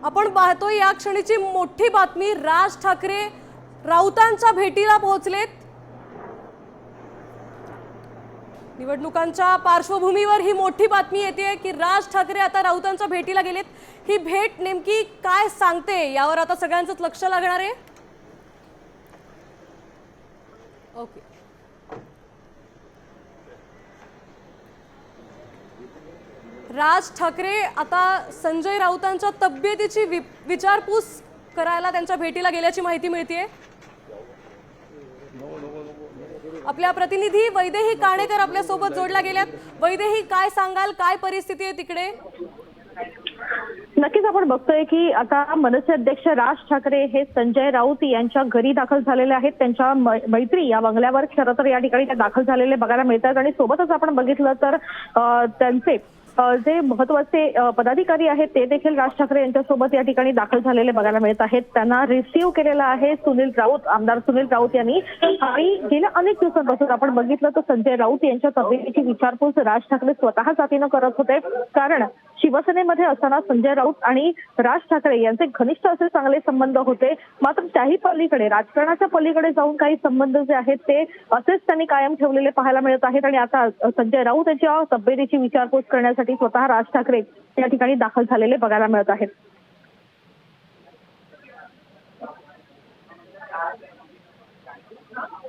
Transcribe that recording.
आपण पाहतोय या क्षणीची मोठी बातमी, राज ठाकरे राऊतांच्या भेटीला पोहोचलेत। निवडणुकांच्या पार्श्वभूमीवर ही मोठी बातमी येते की राज ठाकरे आता राऊतांच्या भेटीला गेलेत। ही भेट नेमकी काय सांगते यावर आता सगळ्यांचंच लक्ष लागणार आहे। ओके, राज ठाकरे आता संजय राऊतांच्या तब्येतीची विचारपूस करायला त्यांच्या भेटीला गेल्याची माहिती मिळतेय। आपल्या प्रतिनिधी वैदेही काणेकर आपल्या सोबत जोडल्या गेल्यात। वैदेही, काय सांगाल, काय परिस्थिती आहे तिकडे? नक्कीच आपण बघतोय की आता मनसे अध्यक्ष राज ठाकरे हे संजय राऊत यांच्या घरी दाखल झालेले आहेत। त्यांच्या मैत्री या बंगल्यावर खरं तर या ठिकाणी दाखल झालेले बघायला मिळतात आणि सोबतच आपण बघितलं तर त्यांचे जे महत्त्वाचे पदाधिकारी आहेत ते देखील राज ठाकरे यांच्यासोबत या ठिकाणी दाखल झालेले बघायला मिळत आहेत। त्यांना रिसीव्ह केलेला आहे सुनील राऊत, आमदार सुनील राऊत यांनी। आणि गेल्या अनेक दिवसांपासून आपण बघितलं तर संजय राऊत यांच्या तब्येतीची विचारपूस राज ठाकरे स्वतः जातीनं करत होते, कारण शिवसेनेमध्ये असताना संजय राऊत आणि राज ठाकरे यांचे घनिष्ठ असे चांगले संबंध होते। मात्र त्याही पलीकडे, राजकारणाच्या पलीकडे जाऊन काही संबंध जे आहेत ते असेच त्यांनी कायम ठेवलेले पाहायला मिळत आहेत। आणि आता संजय राऊत यांच्या तब्येतीची विचारपूस करण्यासाठी स्वतः राज ठाकरे या ठिकाणी दाखल झालेले बघायला मिळत आहेत।